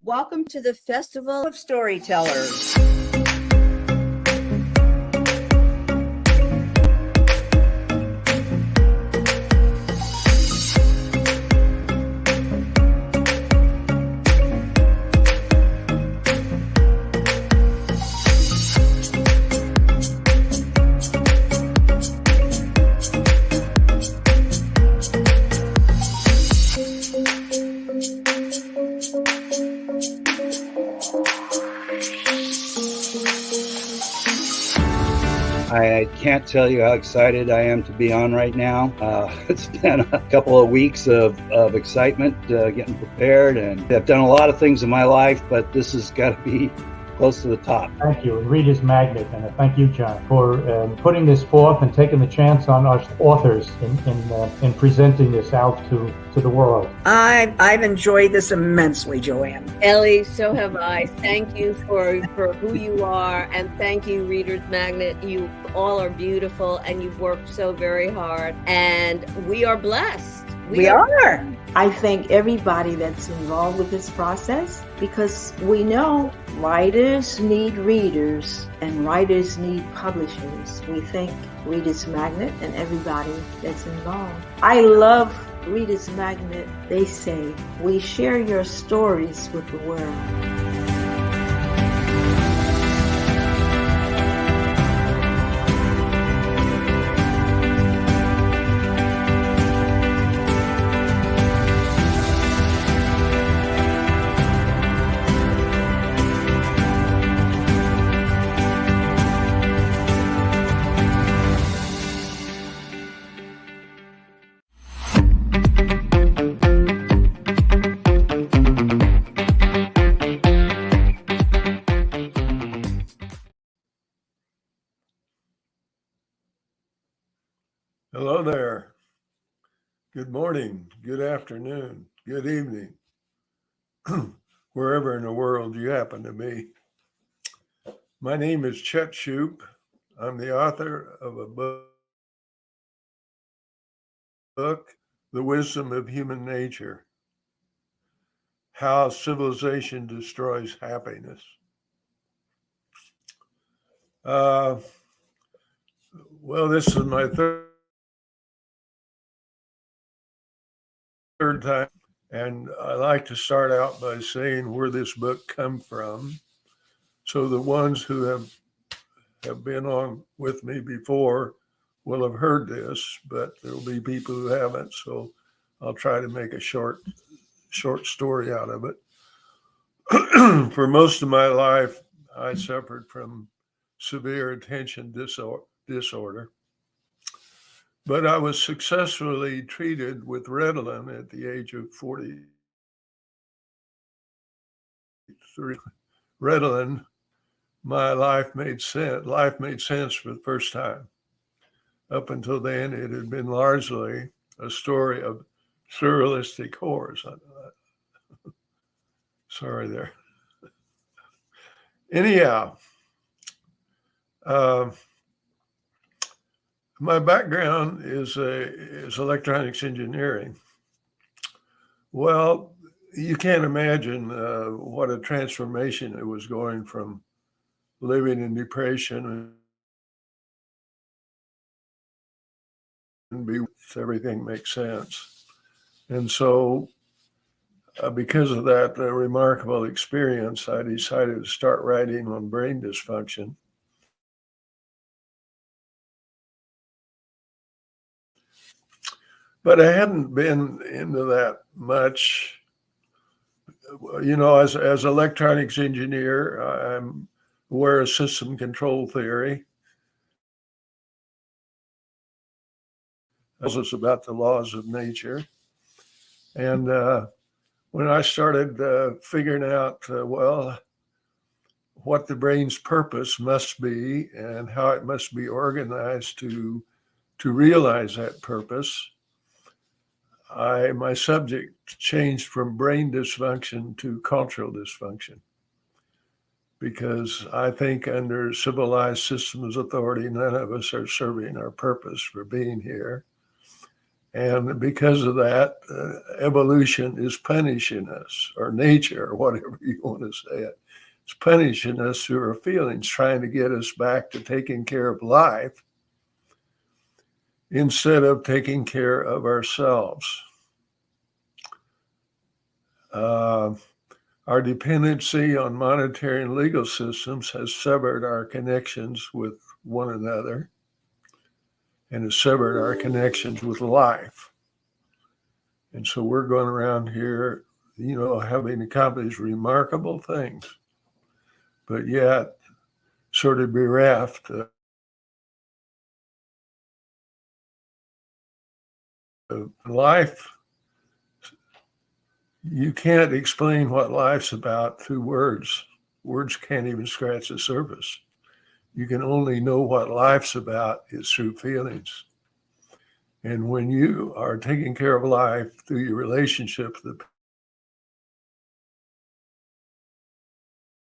Welcome to the Festival of Storytellers. I can't tell you how excited I am to be on right now. It's been a couple of weeks of excitement, getting prepared, and I've done a lot of things in my life, but this has got to be close to the top. Thank you, and Reader's Magnet, and thank you, John, for putting this forth and taking the chance on us authors in presenting this out to the world. I've enjoyed this immensely, Joanne. Ellie, so have I. Thank you for who you are, and thank you, Reader's Magnet. You all are beautiful, and you've worked so very hard, and we are blessed. We are. I thank everybody that's involved with this process, because we know writers need readers and writers need publishers. We thank Reader's Magnet and everybody that's involved. I love Reader's Magnet. They say, we share your stories with the world. Hello there. Good morning, good afternoon, good evening, wherever in the world you happen to be. My name is Chet Shupe. I'm the author of a book, The Wisdom of Human Nature: How Civilization Destroys Happiness. Well, this is my third time, and I like to start out by saying where this book come from, so the ones who have been on with me before will have heard this, but there'll be people who haven't, so I'll try to make a short story out of it. For most of my life, I suffered from severe attention disorder. But I was successfully treated with Ritalin at the age of 43. Ritalin, my life made sense. Life made sense for the first time. Up until then, it had been largely a story of surrealistic horrors. Sorry there. Anyhow, my background is electronics engineering. Well, you can't imagine what a transformation it was, going from living in depression and everything makes sense. And so because of that remarkable experience, I decided to start writing on brain dysfunction. But I hadn't been into that much. You know, as electronics engineer, I'm aware of system control theory. Tells us about the laws of nature. And when I started figuring out, what the brain's purpose must be and how it must be organized to realize that purpose, my subject changed from brain dysfunction to cultural dysfunction, because I think under civilized systems of authority, none of us are serving our purpose for being here. And because of that, evolution is punishing us, or nature, or whatever you want to say it. It's punishing us through our feelings, trying to get us back to taking care of life instead of taking care of ourselves. Our dependency on monetary and legal systems has severed our connections with one another and has severed our connections with life. And so we're going around here, having accomplished remarkable things, but yet sort of bereft of life. You can't explain what life's about through words. Words can't even scratch the surface. You can only know what life's about is through feelings. And when you are taking care of life through your relationship, the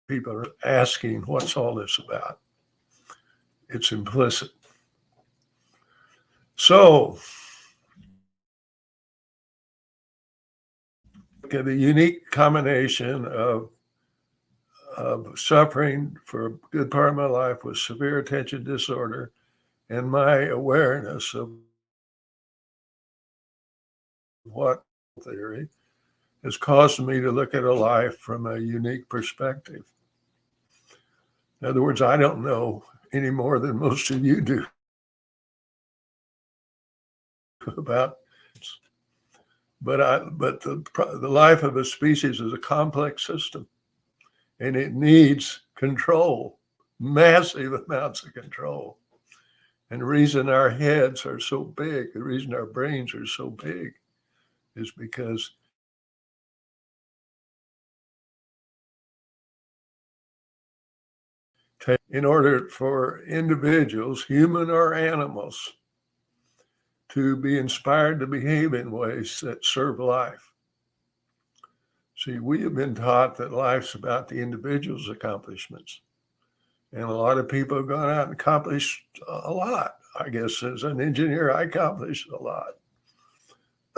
people are asking, what's all this about? It's implicit. So, the unique combination of suffering for a good part of my life with severe attention disorder and my awareness of what theory has caused me to look at a life from a unique perspective. In other words, I don't know any more than most of you do about, but the life of a species is a complex system, and it needs control, massive amounts of control. And the reason our heads are so big, the reason our brains are so big, is because in order for individuals, human or animals, to be inspired to behave in ways that serve life. See, we have been taught that life's about the individual's accomplishments. And a lot of people have gone out and accomplished a lot. I guess as an engineer, I accomplished a lot.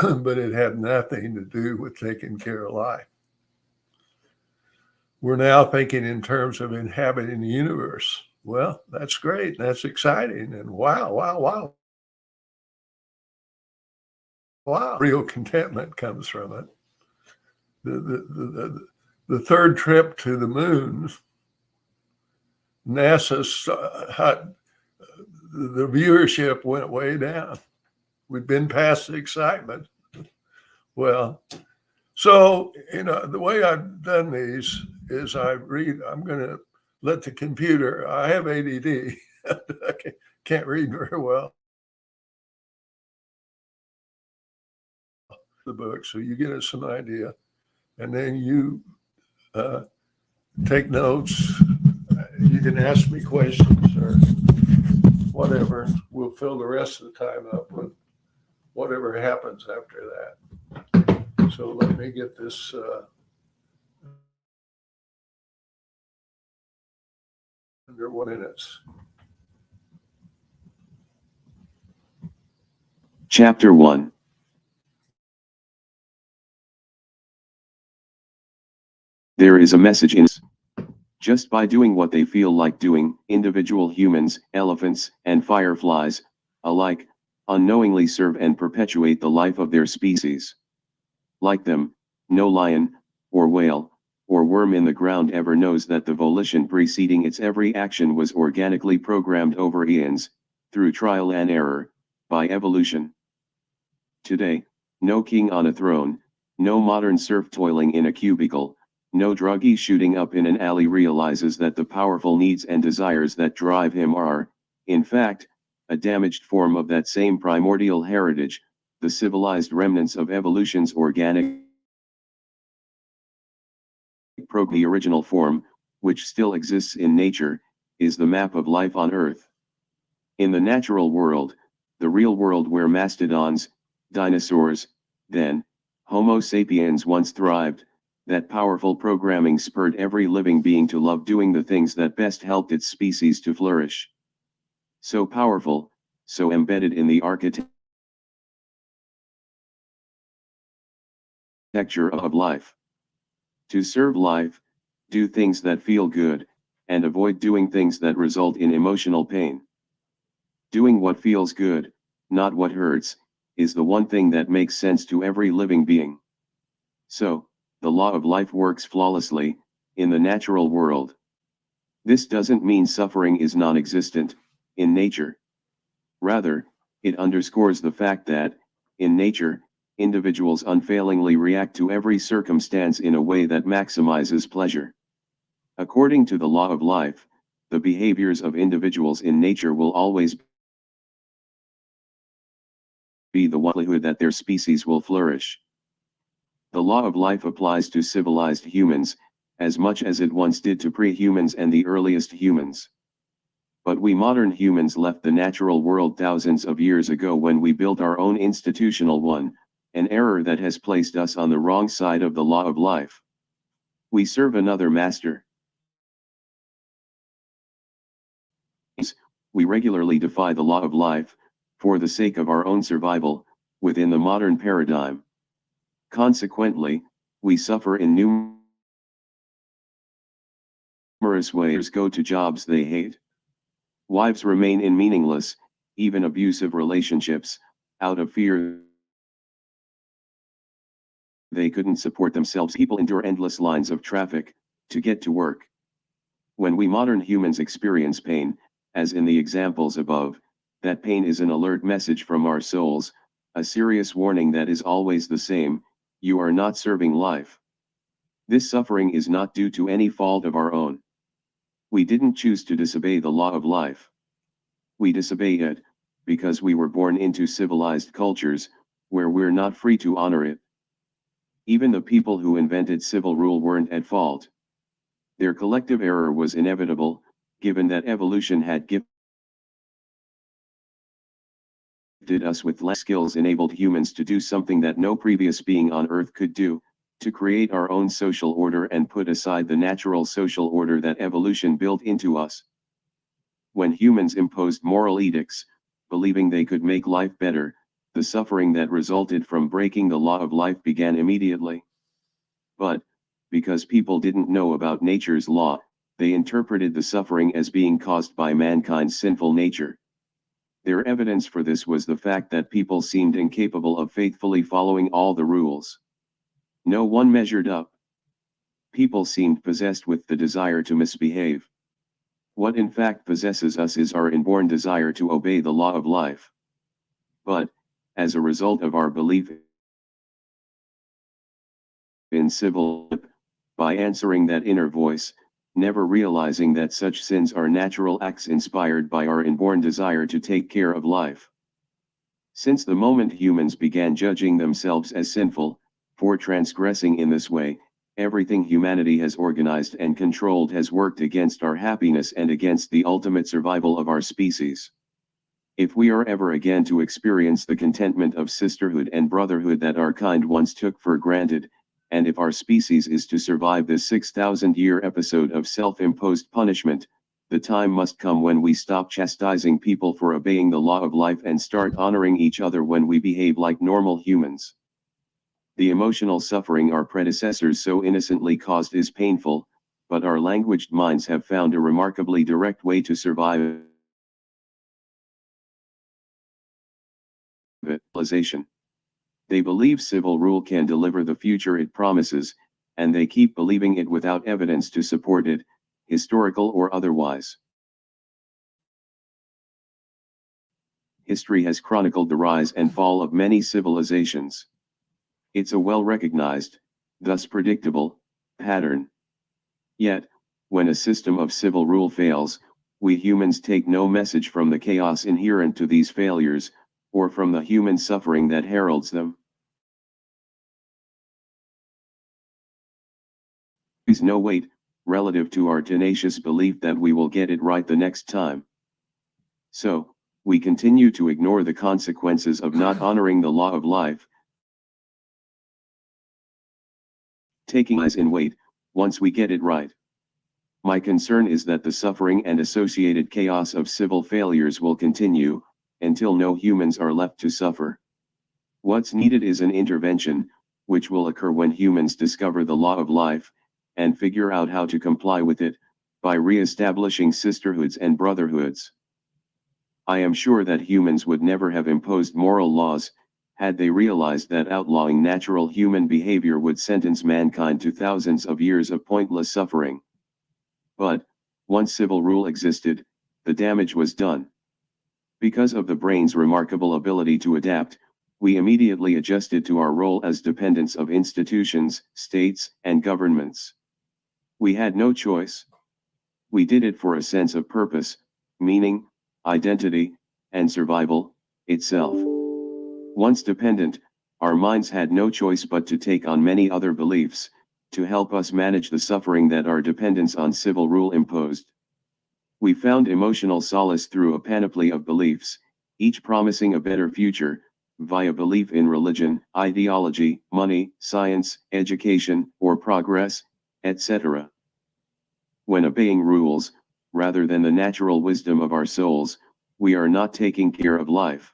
But it had nothing to do with taking care of life. We're now thinking in terms of inhabiting the universe. Well, that's great. That's exciting. And wow. Real contentment comes from it. The third trip to the moon, NASA, the viewership went way down. We've been past the excitement. Well, so, the way I've done these is I'm going to let the computer, I have ADD, I can't read very well, the book, so you get some idea. And then you take notes. You can ask me questions or whatever. We'll fill the rest of the time up with whatever happens after that. So let me get this under 1 minute. Chapter 1. There is a message in just by doing what they feel like doing, individual humans, elephants, and fireflies, alike, unknowingly serve and perpetuate the life of their species. Like them, no lion, or whale, or worm in the ground ever knows that the volition preceding its every action was organically programmed over eons, through trial and error, by evolution. Today, no king on a throne, no modern serf toiling in a cubicle, no druggie shooting up in an alley realizes that the powerful needs and desires that drive him are, in fact, a damaged form of that same primordial heritage, the civilized remnants of evolution's organic the original form, which still exists in nature, is the map of life on Earth. In the natural world, the real world where mastodons, dinosaurs, then, Homo sapiens once thrived, that powerful programming spurred every living being to love doing the things that best helped its species to flourish. So powerful, so embedded in the architecture architecture of life. To serve life, do things that feel good, and avoid doing things that result in emotional pain. Doing what feels good, not what hurts, is the one thing that makes sense to every living being. So, the law of life works flawlessly in the natural world. This doesn't mean suffering is non-existent in nature. Rather, it underscores the fact that, in nature, individuals unfailingly react to every circumstance in a way that maximizes pleasure. According to the law of life, the behaviors of individuals in nature will always be the likelihood that their species will flourish. The law of life applies to civilized humans, as much as it once did to pre-humans and the earliest humans. But we modern humans left the natural world thousands of years ago when we built our own institutional one, an error that has placed us on the wrong side of the law of life. We serve another master. We regularly defy the law of life, for the sake of our own survival, within the modern paradigm. Consequently, we suffer in numerous ways. Go to jobs they hate. Wives remain in meaningless, even abusive relationships, out of fear they couldn't support themselves. People endure endless lines of traffic to get to work. When we modern humans experience pain, as in the examples above, that pain is an alert message from our souls, a serious warning that is always the same: you are not serving life. This suffering is not due to any fault of our own. We didn't choose to disobey the law of life. We disobey it because we were born into civilized cultures, where we're not free to honor it. Even the people who invented civil rule weren't at fault. Their collective error was inevitable, given that evolution had gifted us with less skills, enabled humans to do something that no previous being on Earth could do, to create our own social order and put aside the natural social order that evolution built into us. When humans imposed moral edicts, believing they could make life better, the suffering that resulted from breaking the law of life began immediately. But, because people didn't know about nature's law, they interpreted the suffering as being caused by mankind's sinful nature. Their evidence for this was the fact that people seemed incapable of faithfully following all the rules. No one measured up. People seemed possessed with the desire to misbehave. What in fact possesses us is our inborn desire to obey the law of life. But, as a result of our belief in civil, by answering that inner voice, never realizing that such sins are natural acts inspired by our inborn desire to take care of life. Since the moment humans began judging themselves as sinful, for transgressing in this way, everything humanity has organized and controlled has worked against our happiness and against the ultimate survival of our species. If we are ever again to experience the contentment of sisterhood and brotherhood that our kind once took for granted, and if our species is to survive this 6,000-year episode of self-imposed punishment, the time must come when we stop chastising people for obeying the law of life and start honoring each other when we behave like normal humans. The emotional suffering our predecessors so innocently caused is painful, but our languaged minds have found a remarkably direct way to survive civilization. They believe civil rule can deliver the future it promises, and they keep believing it without evidence to support it, historical or otherwise. History has chronicled the rise and fall of many civilizations. It's a well-recognized, thus predictable, pattern. Yet, when a system of civil rule fails, we humans take no message from the chaos inherent to these failures, or from the human suffering that heralds them. There is no weight, relative to our tenacious belief that we will get it right the next time. So, we continue to ignore the consequences of not honoring the law of life, taking us in weight, once we get it right. My concern is that the suffering and associated chaos of civil failures will continue, until no humans are left to suffer. What's needed is an intervention, which will occur when humans discover the law of life, and figure out how to comply with it, by re-establishing sisterhoods and brotherhoods. I am sure that humans would never have imposed moral laws, had they realized that outlawing natural human behavior would sentence mankind to thousands of years of pointless suffering. But, once civil rule existed, the damage was done. Because of the brain's remarkable ability to adapt, we immediately adjusted to our role as dependents of institutions, states, and governments. We had no choice. We did it for a sense of purpose, meaning, identity, and survival itself. Once dependent, our minds had no choice but to take on many other beliefs, to help us manage the suffering that our dependence on civil rule imposed. We found emotional solace through a panoply of beliefs, each promising a better future, via belief in religion, ideology, money, science, education, or progress, etc. When obeying rules, rather than the natural wisdom of our souls, we are not taking care of life.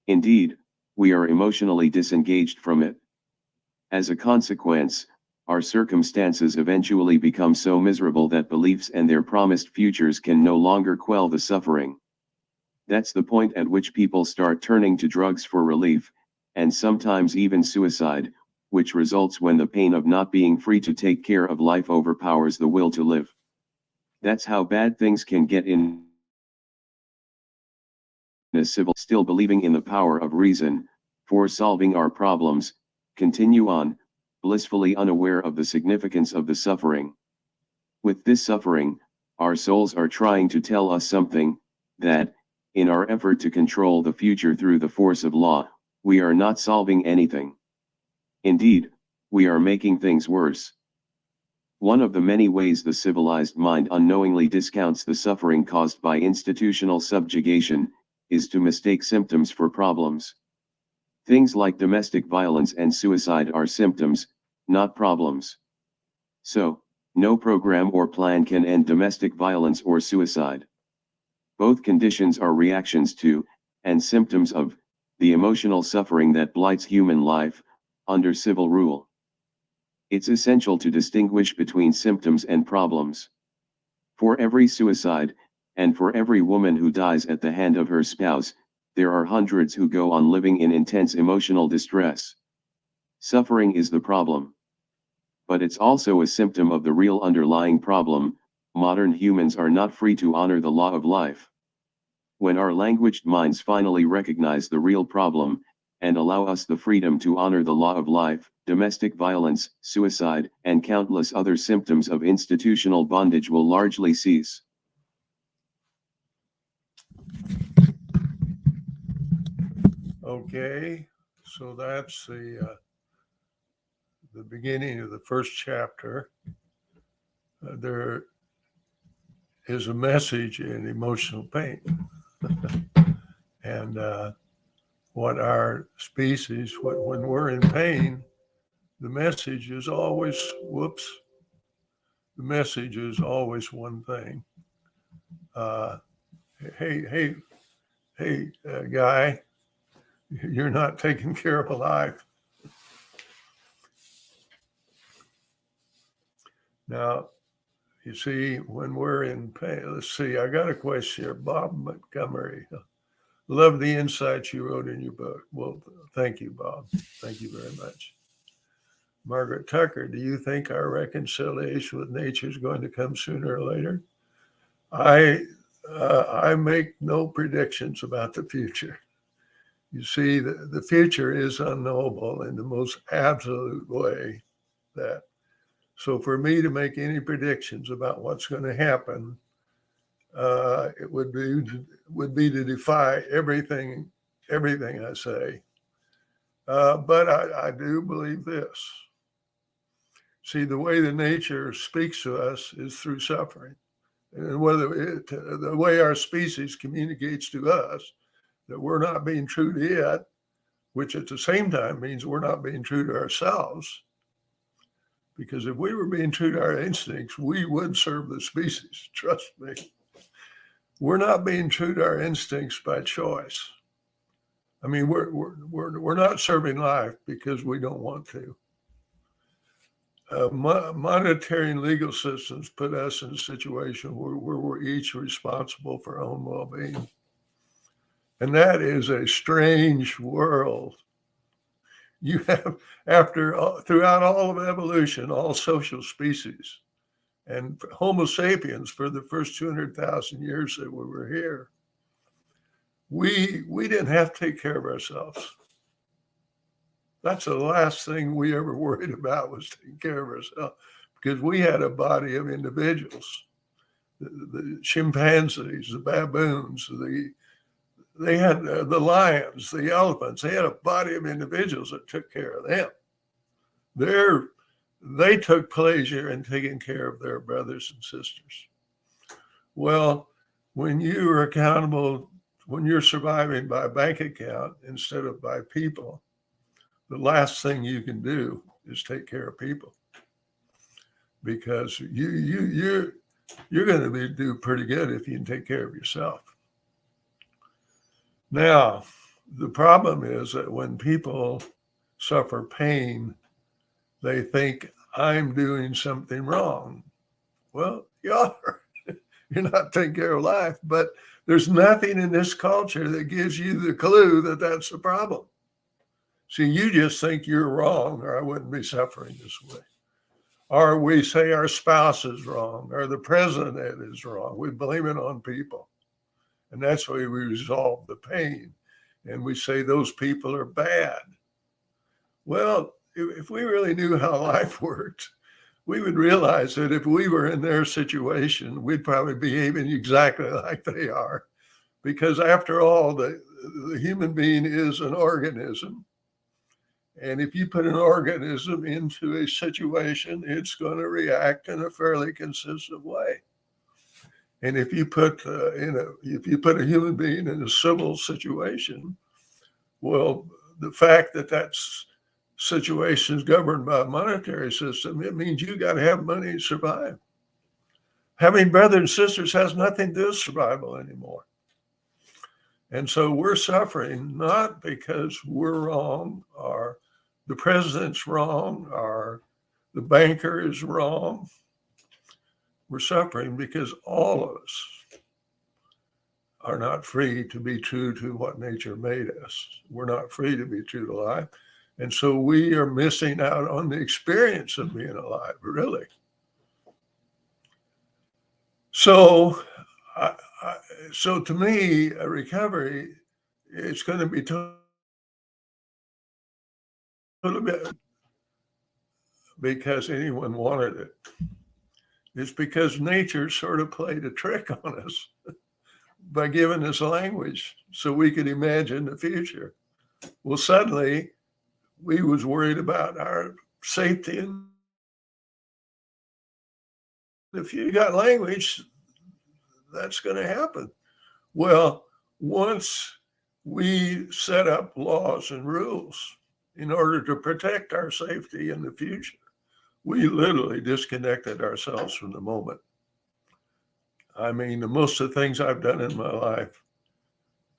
Indeed, we are emotionally disengaged from it. As a consequence, our circumstances eventually become so miserable that beliefs and their promised futures can no longer quell the suffering. That's the point at which people start turning to drugs for relief, and sometimes even suicide, which results when the pain of not being free to take care of life overpowers the will to live. That's how bad things can get in a civil, still believing in the power of reason, for solving our problems, continue on, blissfully unaware of the significance of the suffering. With this suffering, our souls are trying to tell us something, that, in our effort to control the future through the force of law, we are not solving anything. Indeed, we are making things worse. One of the many ways the civilized mind unknowingly discounts the suffering caused by institutional subjugation, is to mistake symptoms for problems. Things like domestic violence and suicide are symptoms, not problems. So, no program or plan can end domestic violence or suicide. Both conditions are reactions to, and symptoms of, the emotional suffering that blights human life, under civil rule. It's essential to distinguish between symptoms and problems. For every suicide, and for every woman who dies at the hand of her spouse, there are hundreds who go on living in intense emotional distress. Suffering is the problem. But it's also a symptom of the real underlying problem: modern humans are not free to honor the law of life. When our languaged minds finally recognize the real problem, and allow us the freedom to honor the law of life, domestic violence, suicide, and countless other symptoms of institutional bondage will largely cease. Okay, so that's the beginning of the first chapter. There is a message in emotional pain. And what our species, when we're in pain, the message is always, the message is always one thing. Hey, guy, you're not taking care of a life. Now, you see, when we're in pain, let's see, I got a question here. Bob Montgomery, love the insights you wrote in your book. Well, thank you, Bob. Thank you very much. Margaret Tucker, do you think our reconciliation with nature is going to come sooner or later? I make no predictions about the future. You see, the future is unknowable in the most absolute way. So for me to make any predictions about what's going to happen, it would be to defy everything I say. But I do believe this. See, the way the nature speaks to us is through suffering. And the way our species communicates to us that we're not being true to it, which at the same time means we're not being true to ourselves. Because if we were being true to our instincts, we would serve the species. Trust me. We're not being true to our instincts by choice. I mean, we're not serving life because we don't want to. Monetary and legal systems put us in a situation where we're each responsible for our own well-being. And that is a strange world. You have, throughout all of evolution, all social species, and Homo sapiens for the first 200,000 years that we were here, we didn't have to take care of ourselves. That's the last thing we ever worried about, was taking care of ourselves, because we had a body of individuals, the chimpanzees, the baboons, they had the lions, the elephants. They had a body of individuals that took care of them. They took pleasure in taking care of their brothers and sisters. Well, when you are accountable, when you're surviving by a bank account instead of by people, the last thing you can do is take care of people, because you're going to do pretty good if you can take care of yourself. Now, the problem is that when people suffer pain, they think, I'm doing something wrong. Well, you are. You're not taking care of life, but there's nothing in this culture that gives you the clue that that's the problem. See, you just think you're wrong, or I wouldn't be suffering this way. Or we say our spouse is wrong, or the president is wrong. We blame it on people. And that's the way we resolve the pain. And we say those people are bad. Well, if we really knew how life worked, we would realize that if we were in their situation, we'd probably be behaving exactly like they are. Because after all, the human being is an organism. And if you put an organism into a situation, it's going to react in a fairly consistent way. And if you put a human being in a civil situation, well, the fact that situation is governed by a monetary system, it means you got to have money to survive. Having brothers and sisters has nothing to do with survival anymore. And so we're suffering not because we're wrong, or the president's wrong, or the banker is wrong. We're suffering because all of us are not free to be true to what nature made us. We're not free to be true to life. And so we are missing out on the experience of being alive, really. So to me, a recovery, it's going to be a little bit because anyone wanted it. It's because nature sort of played a trick on us by giving us a language so we could imagine the future. Well, suddenly we was worried about our safety. And if you got language, that's going to happen. Well, once we set up laws and rules in order to protect our safety in the future, we literally disconnected ourselves from the moment. I mean, most of the things I've done in my life,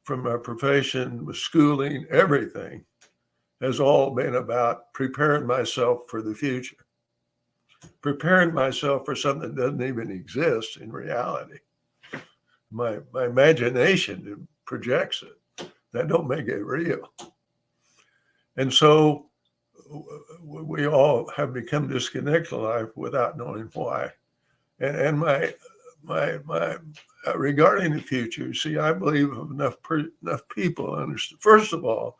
from my profession, with schooling, everything, has all been about preparing myself for the future, preparing myself for something that doesn't even exist in reality. My imagination projects it. That don't make it real. And so we all have become disconnected in life without knowing why. And my regarding the future, see, I believe enough people understand. First of all,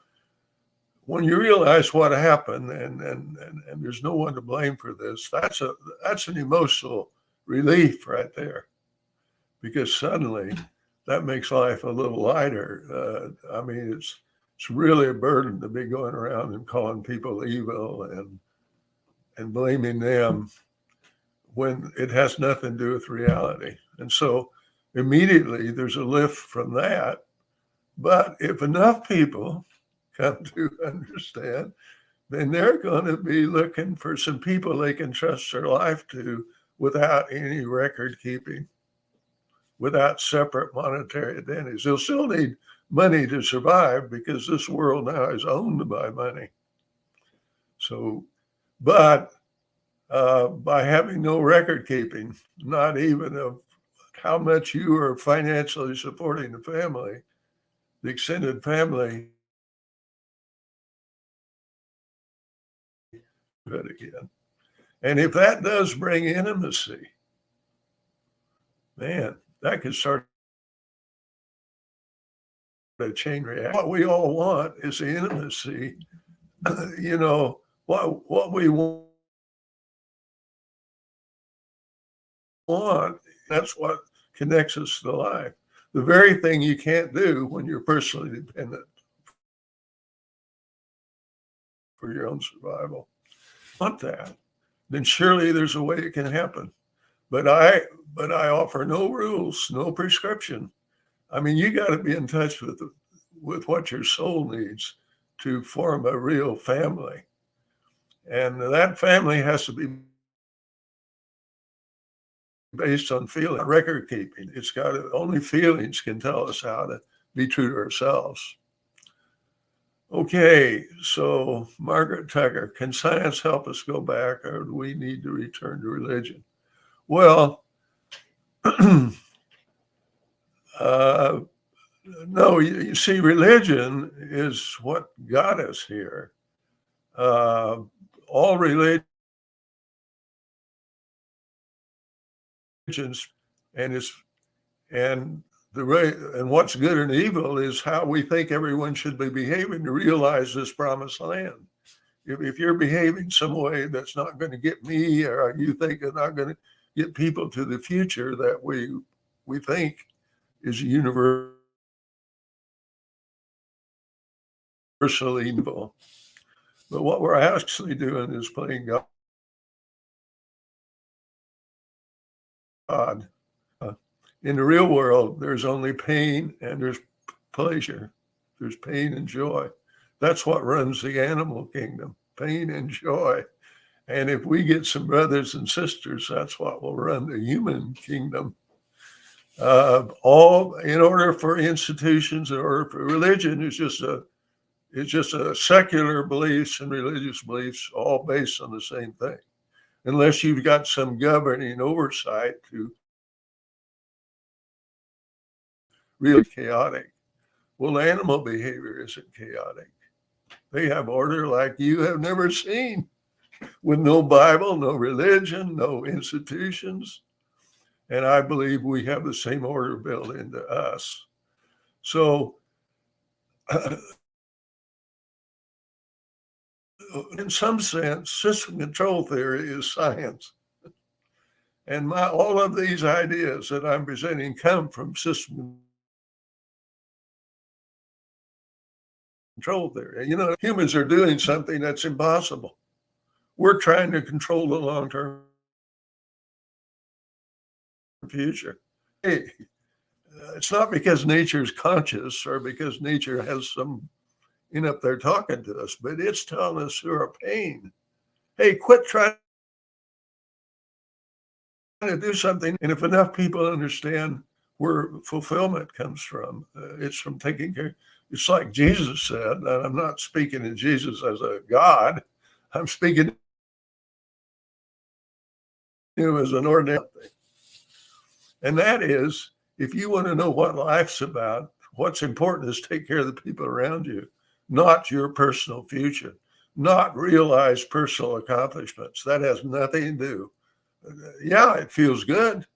when you realize what happened and there's no one to blame for this, that's an emotional relief right there, because suddenly that makes life a little lighter. I mean, it's really a burden to be going around and calling people evil and blaming them when it has nothing to do with reality. And so immediately there's a lift from that. But if enough people come to understand, then they're going to be looking for some people they can trust their life to without any record keeping. without separate monetary identities. They'll still need money to survive because this world now is owned by money. So, but by having no record keeping, not even of how much you are financially supporting the family, the extended family, again. And if that does bring intimacy, man, that could start a chain reaction. What we all want is the intimacy. You know, what we want, that's what connects us to life. The very thing you can't do when you're personally dependent for your own survival. Want that, then surely there's a way it can happen. But I offer no rules, no prescription. I mean, you got to be in touch with what your soul needs to form a real family. And that family has to be based on feeling, record keeping. It's got to, only feelings can tell us how to be true to ourselves. Okay, so Margaret Tucker, can science help us go back, or do we need to return to religion? Well, no, you see, religion is what got us here. All religions and what's good and evil is how we think everyone should be behaving to realize this promised land. If you're behaving some way that's not going to get me, or you think it's not going to get people to the future that we think is universally evil. But what we're actually doing is playing God. In the real world, there's only pain and there's pleasure. There's pain and joy. That's what runs the animal kingdom, pain and joy. And if we get some brothers and sisters, that's what will run the human kingdom. All in order for institutions, in order for religion, is just a secular beliefs and religious beliefs, all based on the same thing, unless you've got some governing oversight to really chaotic. Well, animal behavior isn't chaotic. They have order like you have never seen, with no Bible, no religion, no institutions. And I believe we have the same order built into us. So, in some sense, system control theory is science. And all of these ideas that I'm presenting come from system control theory. You know, humans are doing something that's impossible. We're trying to control the long-term future. Hey, it's not because nature is conscious or because nature has some up there talking to us, but it's telling us through our pain, hey, quit trying to do something. And if enough people understand where fulfillment comes from, it's from taking care. It's like Jesus said, and I'm not speaking of Jesus as a God, I'm speaking of him as an ordinary thing. And that is, if you want to know what life's about, what's important is take care of the people around you, not your personal future, not realize personal accomplishments. That has nothing to do. Yeah, it feels good.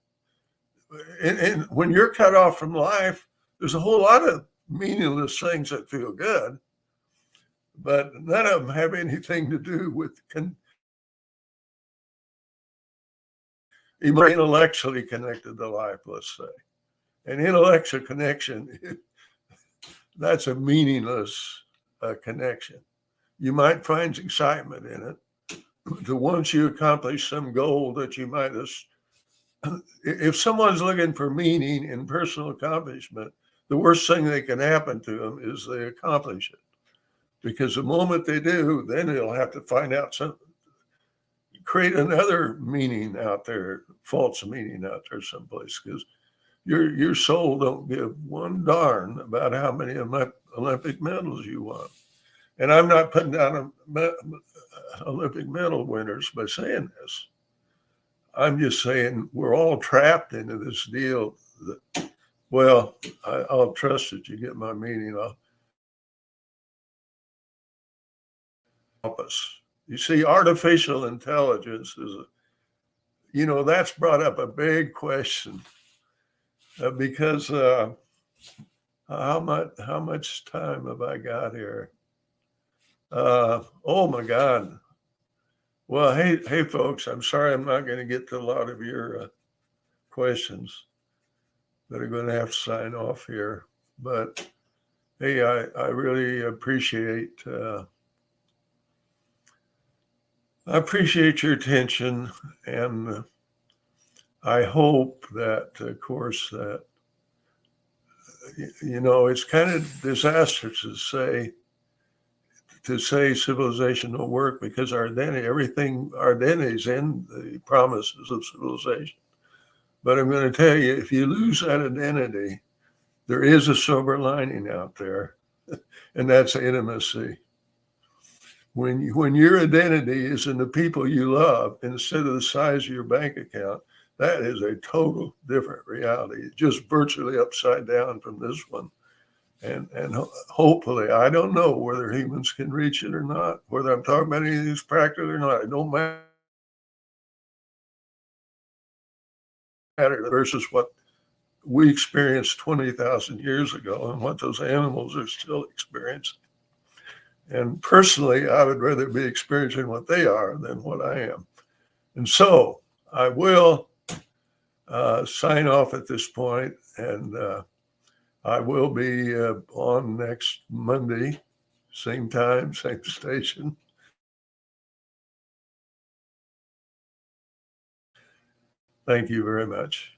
And when you're cut off from life, there's a whole lot of meaningless things that feel good, but none of them have anything to do with intellectually connected to life, let's say. An intellectual connection, that's a meaningless connection. You might find excitement in it. But once you accomplish some goal that you might have, if someone's looking for meaning in personal accomplishment, the worst thing that can happen to them is they accomplish it. Because the moment they do, then they'll have to find out create another meaning out there, false meaning out there someplace. Because your soul don't give one darn about how many Olympic medals you won. And I'm not putting down Olympic medal winners by saying this. I'm just saying we're all trapped into this deal that, well, I'll trust that you get my meaning. I'll help us. You see, artificial intelligence is, that's brought up a big question because how much time have I got here? Oh my God. Well, hey, folks, I'm sorry I'm not going to get to a lot of your questions, but I'm going to have to sign off here. But hey, I really appreciate your attention, and I hope that, of course, that it's kind of disastrous to say civilization don't work, because our identity is in the promises of civilization. But I'm going to tell you, if you lose that identity, there is a silver lining out there, and that's intimacy. When your identity is in the people you love instead of the size of your bank account, that is a total different reality. It's just virtually upside down from this one. And hopefully, I don't know whether humans can reach it or not, whether I'm talking about any of these practical or not. It don't matter versus what we experienced 20,000 years ago and what those animals are still experiencing. And personally, I would rather be experiencing what they are than what I am. And so I will sign off at this point, and I will be on next Monday, same time, same station. Thank you very much.